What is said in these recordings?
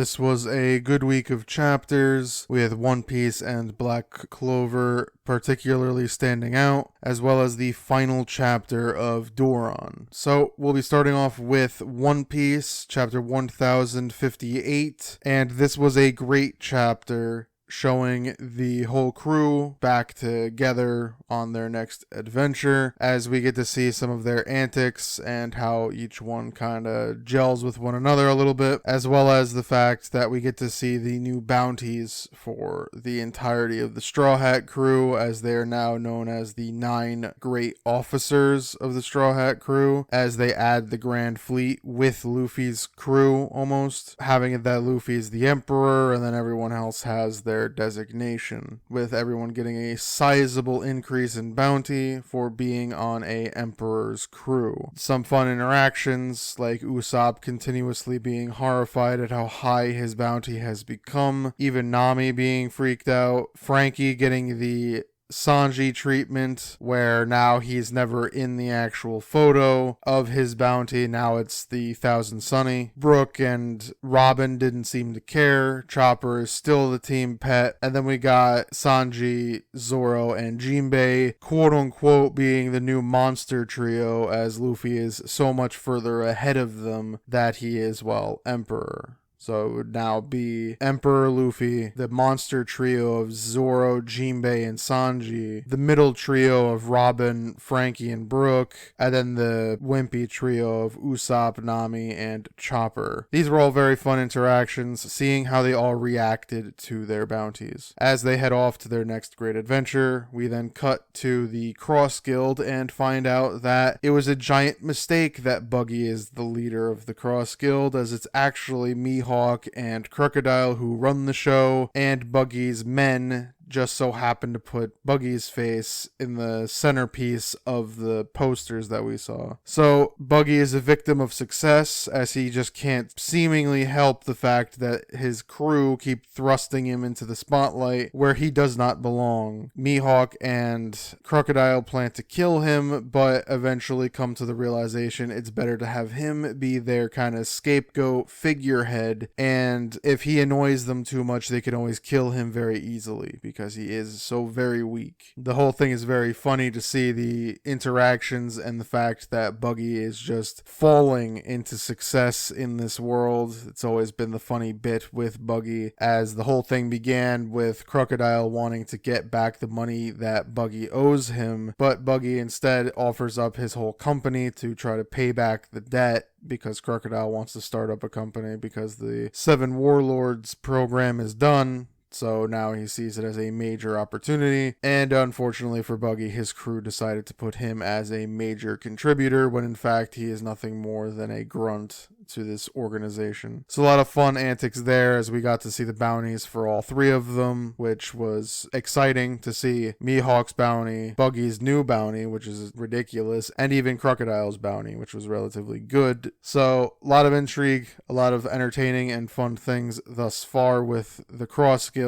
this was a good week of chapters, with One Piece and Black Clover particularly standing out, as well as the final chapter of Doron. So we'll be starting off with One Piece, chapter 1058, and this was a great chapter, showing the whole crew back together on their next adventure, as we get to see some of their antics and how each one kind of gels with one another a little bit, as well as the fact that we get to see the new bounties for the entirety of the Straw Hat crew, as they are now known as the 9 great officers of the Straw Hat crew, as they add the Grand Fleet with Luffy's crew, almost having it that Luffy is the Emperor and then everyone else has their designation, with everyone getting a sizable increase in bounty for being on a Emperor's crew. Some fun interactions, like Usopp continuously being horrified at how high his bounty has become, even Nami being freaked out, Frankie getting the Sanji treatment, where now he's never in the actual photo of his bounty. Now it's the Thousand Sunny. Brooke and Robin didn't seem to care. Chopper is still the team pet. And then we got Sanji, Zoro, and Jinbei, quote unquote, being the new monster trio, as Luffy is so much further ahead of them that he is, well, Emperor. So it would now be Emperor Luffy, the monster trio of Zoro, Jinbei, and Sanji, the middle trio of Robin, Frankie, and Brooke, and then the wimpy trio of Usopp, Nami, and Chopper. These were all very fun interactions, seeing how they all reacted to their bounties. As they head off to their next great adventure, we then cut to the Cross Guild and find out that it was a giant mistake that Buggy is the leader of the Cross Guild, as it's actually Mihawk and Crocodile who run the show, and Buggy's men just so happened to put Buggy's face in the centerpiece of the posters that we saw. So Buggy is a victim of success, as he just can't seemingly help the fact that his crew keep thrusting him into the spotlight where he does not belong. Mihawk and Crocodile plan to kill him, but eventually come to the realization it's better to have him be their kind of scapegoat figurehead, and if he annoys them too much, they can always kill him very easily, because he is so very weak. The whole thing is very funny to see the interactions and the fact that Buggy is just falling into success in this world. It's always been the funny bit with Buggy, as the whole thing began with Crocodile wanting to get back the money that Buggy owes him, but Buggy instead offers up his whole company to try to pay back the debt, because Crocodile wants to start up a company because the 7 Warlords program is done. So now he sees it as a major opportunity, and unfortunately for Buggy, his crew decided to put him as a major contributor, when in fact he is nothing more than a grunt to this organization. So a lot of fun antics there, as we got to see the bounties for all 3 of them, which was exciting to see. Mihawk's bounty, Buggy's new bounty, which is ridiculous, and even Crocodile's bounty, which was relatively good. So a lot of intrigue, a lot of entertaining and fun things thus far with the Cross Guild.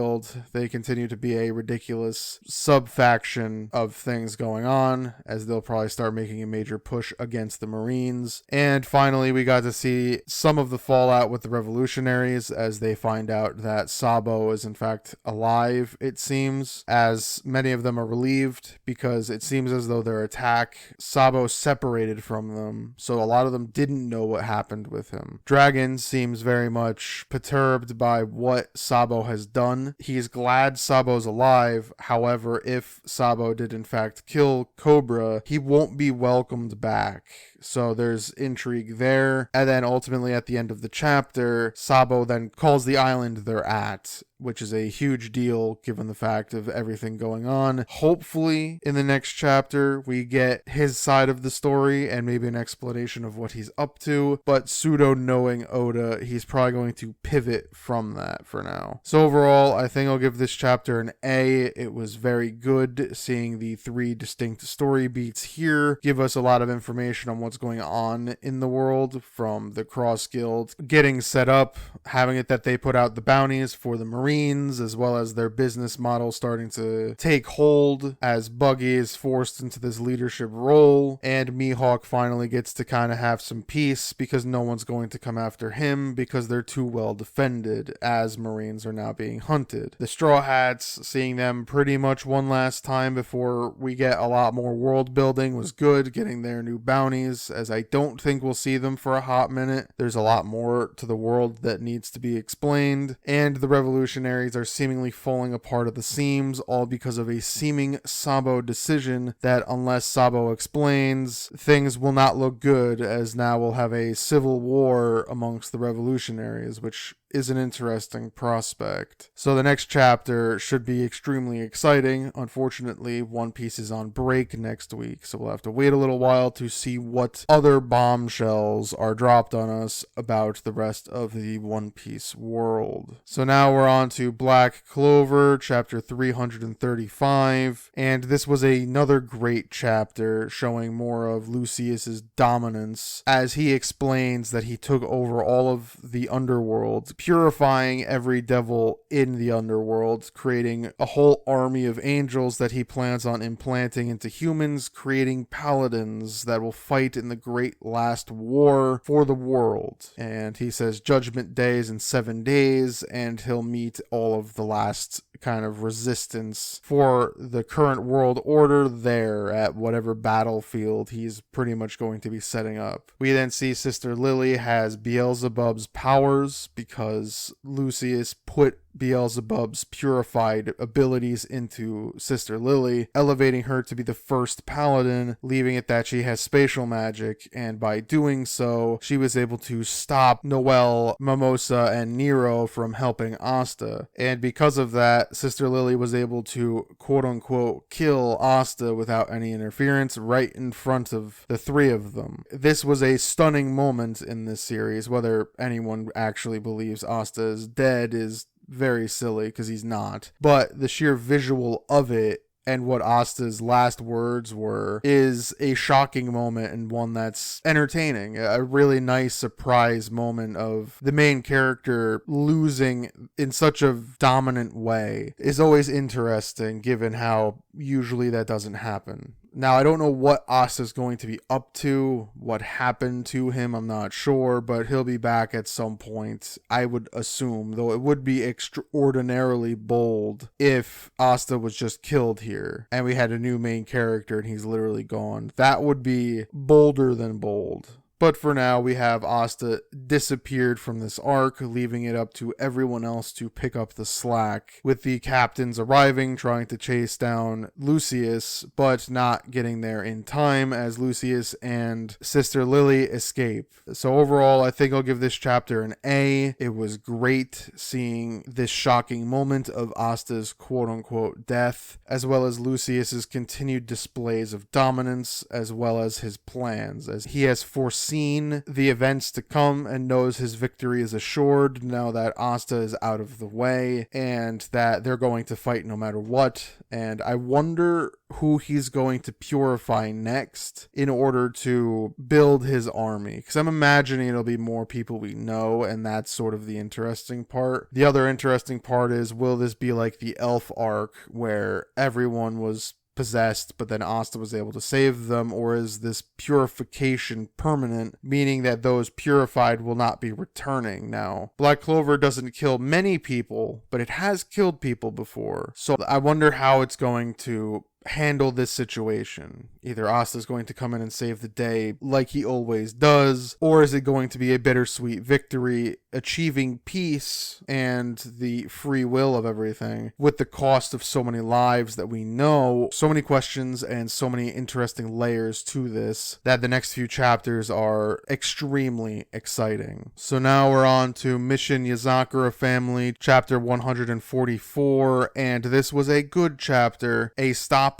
They continue to be a ridiculous sub-faction of things going on, as they'll probably start making a major push against the Marines. And finally, we got to see some of the fallout with the revolutionaries, as they find out that Sabo is in fact alive, it seems, as many of them are relieved, because it seems as though their attack, Sabo separated from them, so a lot of them didn't know what happened with him. Dragon seems very much perturbed by what Sabo has done. He's glad Sabo's alive, however, if Sabo did in fact kill Cobra, he won't be welcomed back. So there's intrigue there. And then ultimately at the end of the chapter, Sabo then calls the island they're at, which is a huge deal given the fact of everything going on. Hopefully in the next chapter we get his side of the story and maybe an explanation of what he's up to, but pseudo knowing Oda, he's probably going to pivot from that for now. So overall, I think I'll give this chapter an A. It was very good seeing the 3 distinct story beats here, give us a lot of information on what's going on in the world, from the Cross Guild getting set up, having it that they put out the bounties for the Marines, Marines, as well as their business model starting to take hold as Buggy is forced into this leadership role, and Mihawk finally gets to kind of have some peace because no one's going to come after him because they're too well defended as Marines are now being hunted. The Straw Hats, seeing them pretty much one last time before we get a lot more world building, was good, getting their new bounties, as I don't think we'll see them for a hot minute. There's a lot more to the world that needs to be explained, and the revolutionaries are seemingly falling apart at the seams, all because of a seeming Sabo decision that, unless Sabo explains, things will not look good, as now we'll have a civil war amongst the revolutionaries, which is an interesting prospect. So the next chapter should be extremely exciting. Unfortunately, One Piece is on break next week, so we'll have to wait a little while to see what other bombshells are dropped on us about the rest of the One Piece world. So now we're on to Black Clover, chapter 335, and this was another great chapter showing more of Lucius's dominance as he explains that he took over all of the underworld, purifying every devil in the underworld, creating a whole army of angels that he plans on implanting into humans, creating paladins that will fight in the great last war for the world. And he says Judgment Day is in 7 days, and he'll meet all of the last kind of resistance for the current world order there at whatever battlefield he's pretty much going to be setting up. We then see Sister Lily has Beelzebub's powers because Lucius put Beelzebub's purified abilities into Sister Lily, elevating her to be the first paladin, leaving it that she has spatial magic, and by doing so, she was able to stop Noelle, Mimosa, and Nero from helping Asta. And because of that, Sister Lily was able to quote-unquote kill Asta without any interference right in front of the three of them. This was a stunning moment in this series. Whether anyone actually believes Asta is dead is very silly because he's not, but the sheer visual of it and what Asta's last words were is a shocking moment, and one that's entertaining. A really nice surprise moment of the main character losing in such a dominant way is always interesting, given how usually that doesn't happen. Now, I don't know what Asta's going to be up to, what happened to him, I'm not sure, but he'll be back at some point, I would assume, though it would be extraordinarily bold if Asta was just killed here, and we had a new main character and he's literally gone. That would be bolder than bold. But for now, we have Asta disappeared from this arc, leaving it up to everyone else to pick up the slack, with the captains arriving, trying to chase down Lucius, but not getting there in time as Lucius and Sister Lily escape. So overall, I think I'll give this chapter an A. It was great seeing this shocking moment of Asta's quote-unquote death, as well as Lucius's continued displays of dominance, as well as his plans, as he has foreseen the events to come and knows his victory is assured now that Asta is out of the way and that they're going to fight no matter what. And I wonder who he's going to purify next in order to build his army, because I'm imagining it'll be more people we know, and that's sort of the interesting part. The other interesting part is, will this be like the Elf arc where everyone was possessed, but then Asta was able to save them, or is this purification permanent, meaning that those purified will not be returning? Now, Black Clover doesn't kill many people, but it has killed people before, so I wonder how it's going to handle this situation. Either Asta's going to come in and save the day like he always does, or is it going to be a bittersweet victory, achieving peace and the free will of everything with the cost of so many lives that we know? So many questions and so many interesting layers to this that the next few chapters are extremely exciting. So now we're on to Mission Yozakura Family, chapter 144, and this was a good chapter, a stopgap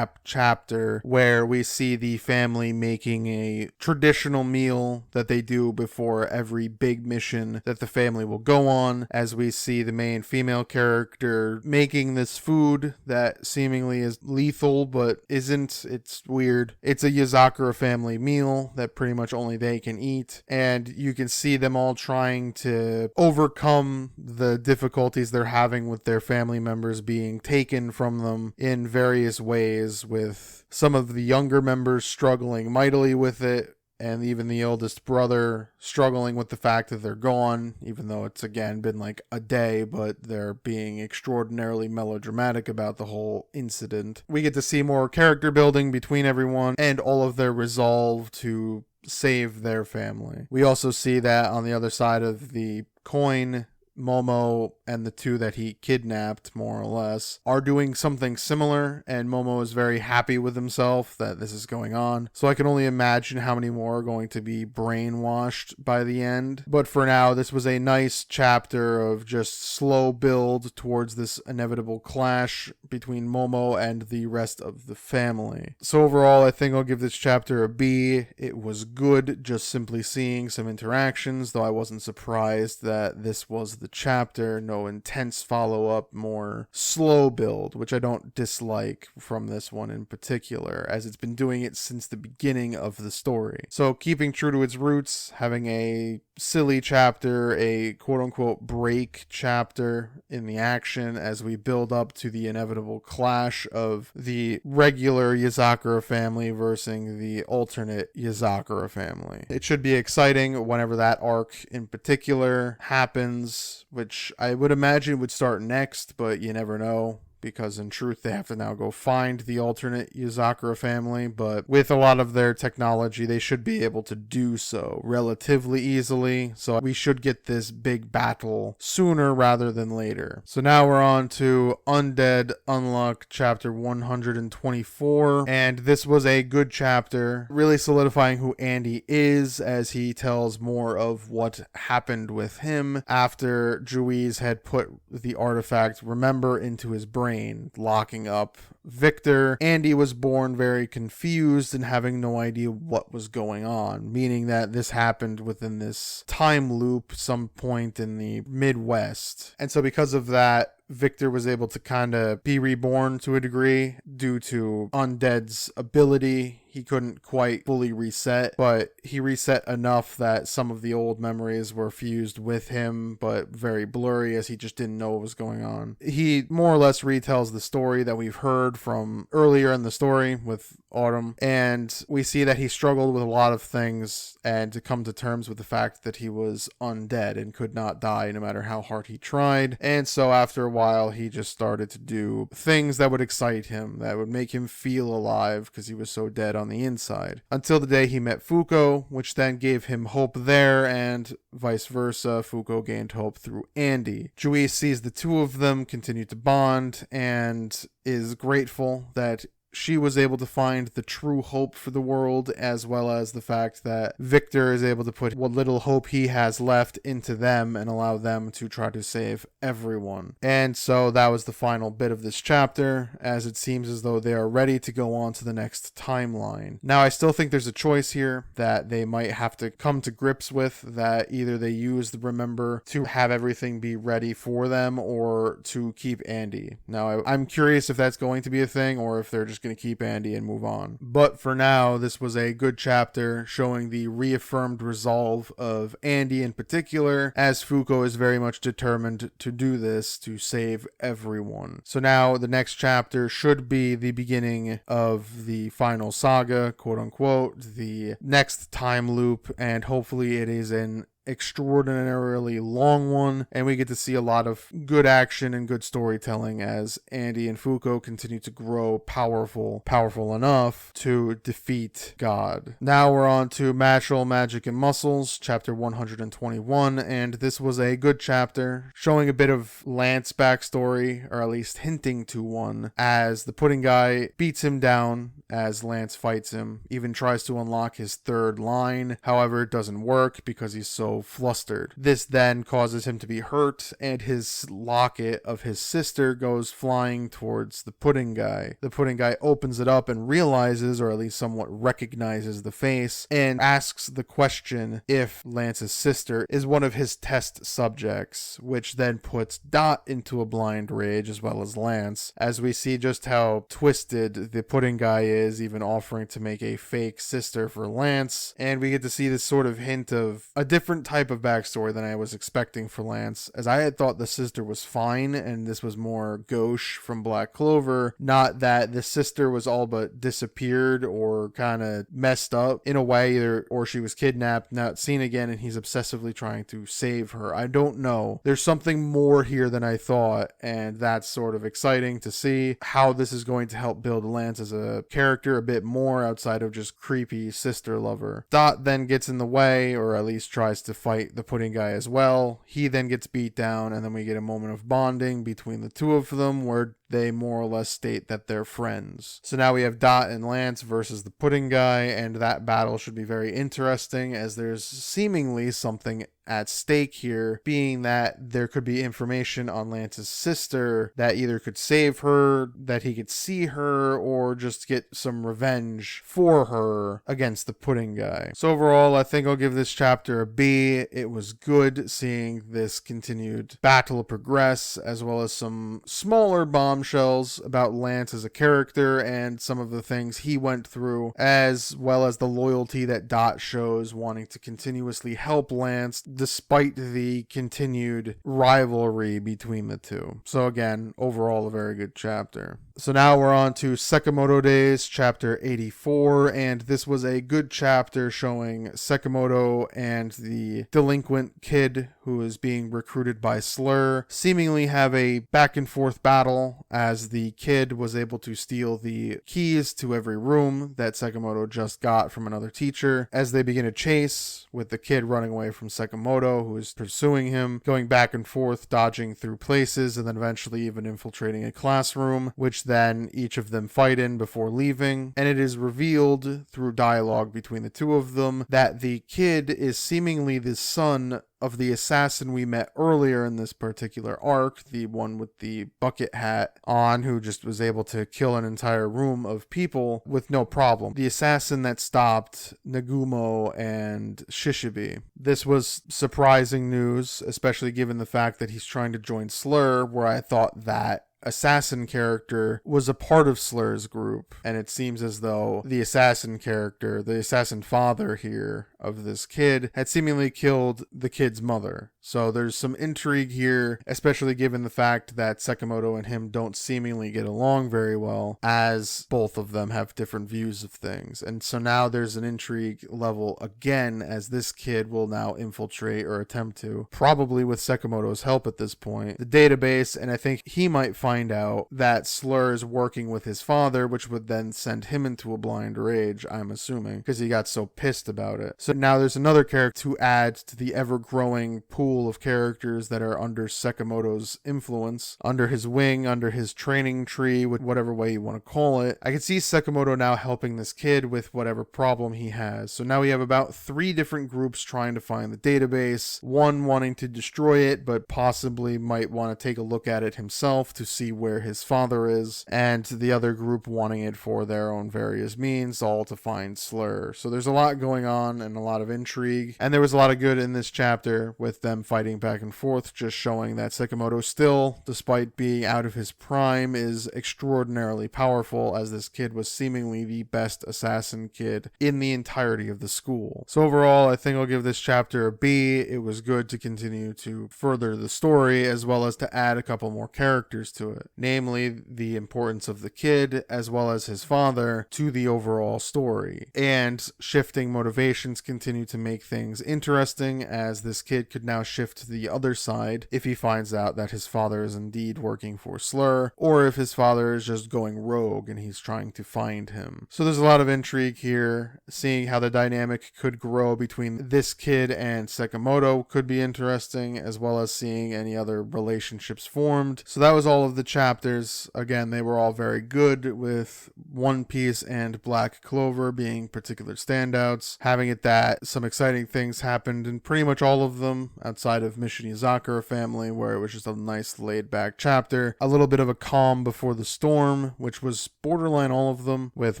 chapter where we see the family making a traditional meal that they do before every big mission that that the family will go on, as we see the main female character making this food that seemingly is lethal but isn't. It's weird. It's a Yozakura family meal that pretty much only they can eat, and you can see them all trying to overcome the difficulties they're having with their family members being taken from them in various ways, with some of the younger members struggling mightily with it, and even the oldest brother struggling with the fact that they're gone, even though it's again been like a day, but they're being extraordinarily melodramatic about the whole incident. We get to see more character building between everyone and all of their resolve to save their family. We also see that on the other side of the coin, Momo and the two that he kidnapped, more or less, are doing something similar, and Momo is very happy with himself that this is going on. So I can only imagine how many more are going to be brainwashed by the end. But for now, this was a nice chapter of just slow build towards this inevitable clash between Momo and the rest of the family. So overall, I think I'll give this chapter a B. It was good just simply seeing some interactions, though I wasn't surprised that this was the chapter. No intense follow-up, more slow build, which I don't dislike from this one in particular, as it's been doing it since the beginning of the story. So keeping true to its roots, having a silly chapter, a quote-unquote break chapter in the action as we build up to the inevitable clash of the regular Yozakura family versus the alternate Yozakura family. It should be exciting whenever that arc in particular happens, which I would imagine would start next, but you never know, because in truth they have to now go find the alternate Yozakura family, but with a lot of their technology they should be able to do so relatively easily, so we should get this big battle sooner rather than later. So now we're on to Undead Unluck chapter 124, and this was a good chapter, really solidifying who Andy is as he tells more of what happened with him after Juiz had put the artifact Remember into his brain, locking up Victor. Andy was born very confused and having no idea what was going on, meaning that this happened within this time loop some point in the Midwest. And so because of that, Victor was able to kind of be reborn to a degree due to Undead's ability. He couldn't quite fully reset, but he reset enough that some of the old memories were fused with him, but very blurry as he just didn't know what was going on. He more or less retells the story that we've heard from earlier in the story with Autumn, and we see that he struggled with a lot of things and to come to terms with the fact that he was undead and could not die no matter how hard he tried. And so after a while, he just started to do things that would excite him, that would make him feel alive because he was so dead on the inside. Until the day he met Fuko, which then gave him hope there, and vice versa, Fuko gained hope through Andy. Juiz sees the two of them continue to bond and is grateful that she was able to find the true hope for the world, as well as the fact that Victor is able to put what little hope he has left into them and allow them to try to save everyone. And so that was the final bit of this chapter, as it seems as though they are ready to go on to the next timeline. Now, I still think there's a choice here that they might have to come to grips with, that either they use the Remember to have everything be ready for them or to keep Andy. Now, I'm curious if that's going to be a thing or if they're just going to keep Andy and move on. But for now, this was a good chapter showing the reaffirmed resolve of Andy in particular, as Fuko is very much determined to do this to save everyone. So now the next chapter should be the beginning of the final saga, quote unquote, the next time loop, and hopefully it is an extraordinarily long one, and we get to see a lot of good action and good storytelling as Andy and Fuko continue to grow powerful enough to defeat God. Now we're on to Mashle, Magic and Muscles, chapter 121, and this was a good chapter showing a bit of Lance backstory, or at least hinting to one, as the pudding guy beats him down as Lance fights him, even tries to unlock his third line. However, it doesn't work because he's so so flustered. This then causes him to be hurt, and his locket of his sister goes flying towards the pudding guy. The pudding guy opens it up and realizes, or at least somewhat recognizes the face, and asks the question if Lance's sister is one of his test subjects, which then puts Dot into a blind rage as well as Lance, as we see just how twisted the pudding guy is, even offering to make a fake sister for Lance. And we get to see this sort of hint of a different type of backstory than I was expecting for Lance, as I had thought the sister was fine and this was more gauche from Black Clover, not that the sister was all but disappeared or kind of messed up in a way, or she was kidnapped, not seen again, and he's obsessively trying to save her. I don't know. There's something more here than I thought, and that's sort of exciting to see how this is going to help build Lance as a character a bit more outside of just creepy sister lover. Dot then gets in the way, or at least tries to fight the pudding guy as well. He then gets beat down, and then we get a moment of bonding between the two of them where they more or less state that they're friends. So now we have Dot and Lance versus the pudding guy, and that battle should be very interesting, as there's seemingly something at stake here, being that there could be information on Lance's sister that either could save her, that he could see her, or just get some revenge for her against the pudding guy. So overall, I think I'll give this chapter a B. It was good seeing this continued battle progress, as well as some smaller bombshells about Lance as a character and some of the things he went through, as well as the loyalty that Dot shows, wanting to continuously help Lance despite the continued rivalry between the two. So again, overall a very good chapter. So now we're on to Sakamoto Days, chapter 84, and this was a good chapter showing Sakamoto and the delinquent kid who is being recruited by Slur seemingly have a back and forth battle, as the kid was able to steal the keys to every room that Sakamoto just got from another teacher, as they begin a chase with the kid running away from Sakamoto, who is pursuing him, going back and forth, dodging through places, and then eventually even infiltrating a classroom, which then each of them fight in before leaving. And it is revealed through dialogue between the two of them that the kid is seemingly the son of the assassin we met earlier in this particular arc, the one with the bucket hat on, who just was able to kill an entire room of people with no problem. The assassin that stopped Nagumo and Shishibi. This was surprising news, especially given the fact that he's trying to join Slur, where I thought that assassin character was a part of Slur's group, and it seems as though the assassin character, the assassin father here of this kid, had seemingly killed the kid's mother. So there's some intrigue here, especially given the fact that Sakamoto and him don't seemingly get along very well, as both of them have different views of things. And so now there's an intrigue level again, as this kid will now infiltrate, or attempt to, probably with Sakamoto's help at this point, the database, and I think he might find out that Slur is working with his father, which would then send him into a blind rage, I'm assuming, because he got so pissed about it. So now there's another character to add to the ever-growing pool of characters that are under Sakamoto's influence, under his wing, under his training tree, whatever way you want to call it. I can see Sakamoto now helping this kid with whatever problem he has. So now we have about 3 different groups trying to find the database, one wanting to destroy it, but possibly might want to take a look at it himself to see where his father is, and the other group wanting it for their own various means, all to find Slur. So there's a lot going on and a lot of intrigue, and there was a lot of good in this chapter with them fighting back and forth, just showing that Sakamoto still, despite being out of his prime, is extraordinarily powerful, as this kid was seemingly the best assassin kid in the entirety of the school. So overall, I think I'll give this chapter a B. It was good to continue to further the story, as well as to add a couple more characters to it, namely the importance of the kid as well as his father to the overall story. And shifting motivations continue to make things interesting, as this kid could now shift to the other side if he finds out that his father is indeed working for Slur, or if his father is just going rogue and he's trying to find him. So there's a lot of intrigue here. Seeing how the dynamic could grow between this kid and Sakamoto could be interesting, as well as seeing any other relationships formed. So that was all of of the chapters, again, they were all very good, with One Piece and Black Clover being particular standouts, having it that some exciting things happened in pretty much all of them, outside of Mission Yozakura family, where it was just a nice laid-back chapter. A little bit of a calm before the storm, which was borderline all of them, with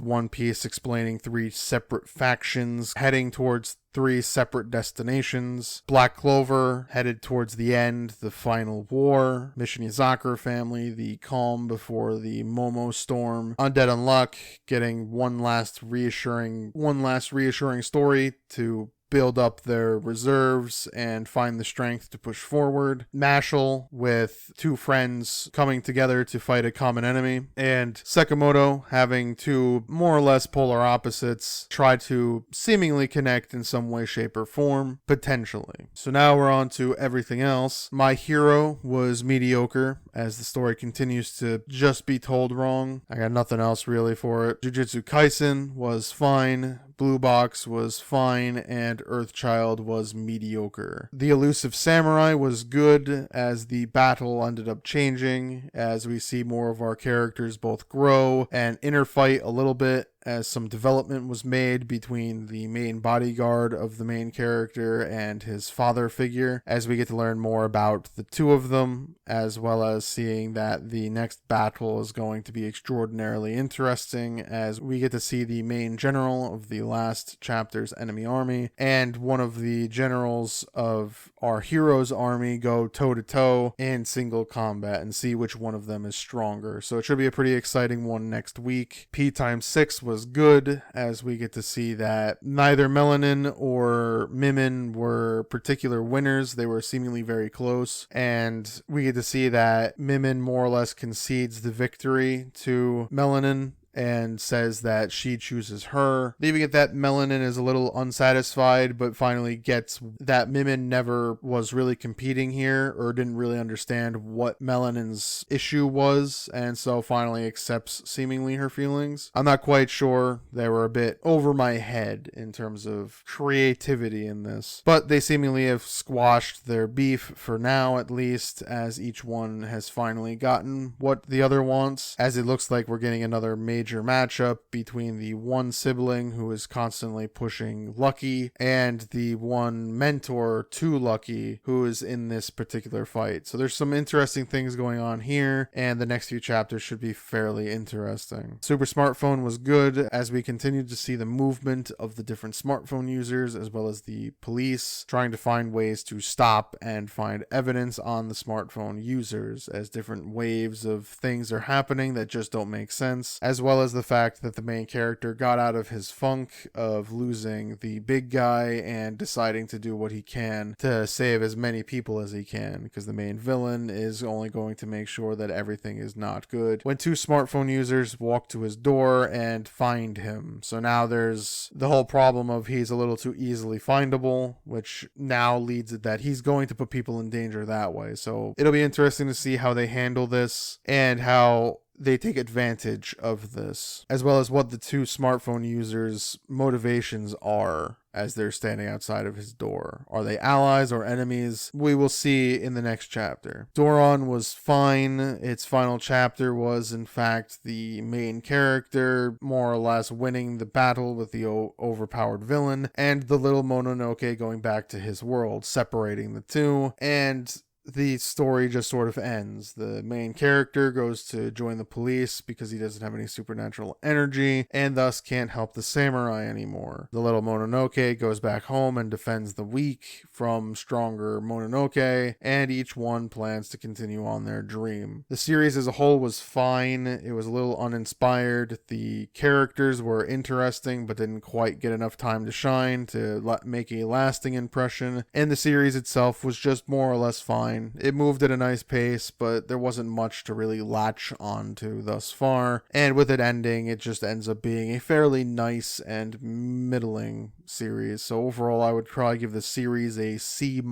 One Piece explaining 3 separate factions heading towards 3 separate destinations. Black Clover headed towards the end, the final war. Mission Yozakura family, the calm before the Momo storm. Undead Unluck getting one last reassuring story to build up their reserves and find the strength to push forward. Mashle with 2 friends coming together to fight a common enemy. And Sakamoto having 2 more or less polar opposites try to seemingly connect in some way, shape, or form, potentially. So now we're on to everything else. My Hero was mediocre, as the story continues to just be told wrong. I got nothing else really for it. Jujutsu Kaisen was fine. Blue Box was fine, and Earthchild was mediocre. The Elusive Samurai was good, as the battle ended up changing, as we see more of our characters both grow and interfight a little bit, as some development was made between the main bodyguard of the main character and his father figure, as we get to learn more about the 2 of them, as well as seeing that the next battle is going to be extraordinarily interesting, as we get to see the main general of the last chapter's enemy army and one of the generals of our hero's army go toe-to-toe in single combat and see which one of them is stronger. So it should be a pretty exciting one next week. P x6 was good, as we get to see that neither Melanin or Mimin were particular winners. They were seemingly very close, and we get to see that Mimin more or less concedes the victory to Melanin and says that she chooses her, leaving it that Melanin is a little unsatisfied, but finally gets that Mimin never was really competing here, or didn't really understand what Melanin's issue was, and so finally accepts seemingly her feelings. I'm not quite sure. They were a bit over my head in terms of creativity in this, but they seemingly have squashed their beef for now, at least, as each one has finally gotten what the other wants, as it looks like we're getting another major matchup between the one sibling who is constantly pushing Lucky and the one mentor to Lucky who is in this particular fight. So there's some interesting things going on here, and the next few chapters should be fairly interesting. Super Smartphone was good, as we continued to see the movement of the different smartphone users, as well as the police trying to find ways to stop and find evidence on the smartphone users, as different waves of things are happening that just don't make sense, as well as the fact that the main character got out of his funk of losing the big guy and deciding to do what he can to save as many people as he can, because the main villain is only going to make sure that everything is not good, when 2 smartphone users walk to his door and find him. So now there's the whole problem of he's a little too easily findable, which now leads it that he's going to put people in danger that way. So it'll be interesting to see how they handle this and how they take advantage of this, as well as what the 2 smartphone users' motivations are as they're standing outside of his door. Are they allies or enemies? We will see in the next chapter. Doron was fine. Its final chapter was, in fact, the main character more or less winning the battle with the overpowered villain, and the little Mononoke going back to his world, separating the 2, and the story just sort of ends. The main character goes to join the police because he doesn't have any supernatural energy and thus can't help the samurai anymore. The little Mononoke goes back home and defends the weak from stronger Mononoke, and each one plans to continue on their dream. The series as a whole was fine. It was a little uninspired. The characters were interesting but didn't quite get enough time to shine to make a lasting impression, and the series itself was just more or less fine. It moved at a nice pace, but there wasn't much to really latch onto thus far, and with it ending, it just ends up being a fairly nice and middling series. So overall, I would probably give the series a C-.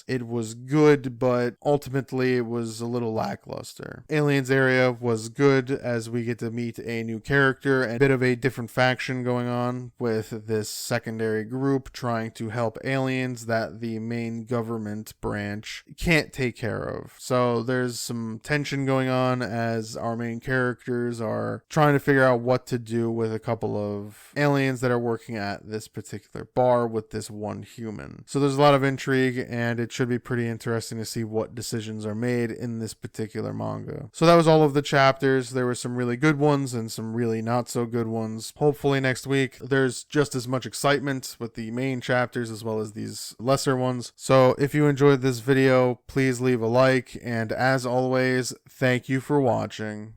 It was good, but ultimately it was a little lackluster. Aliens Area was good, as we get to meet a new character and a bit of a different faction going on with this secondary group trying to help aliens that the main government branch can't take care of. So there's some tension going on as our main characters are trying to figure out what to do with a couple of aliens that are working at this particular bar with this one human. So there's a lot of intrigue, and it should be pretty interesting to see what decisions are made in this particular manga. So that was all of the chapters. There were some really good ones and some really not so good ones. Hopefully next week there's just as much excitement with the main chapters as well as these lesser ones. So if you enjoyed this video, please leave a like, and as always, thank you for watching.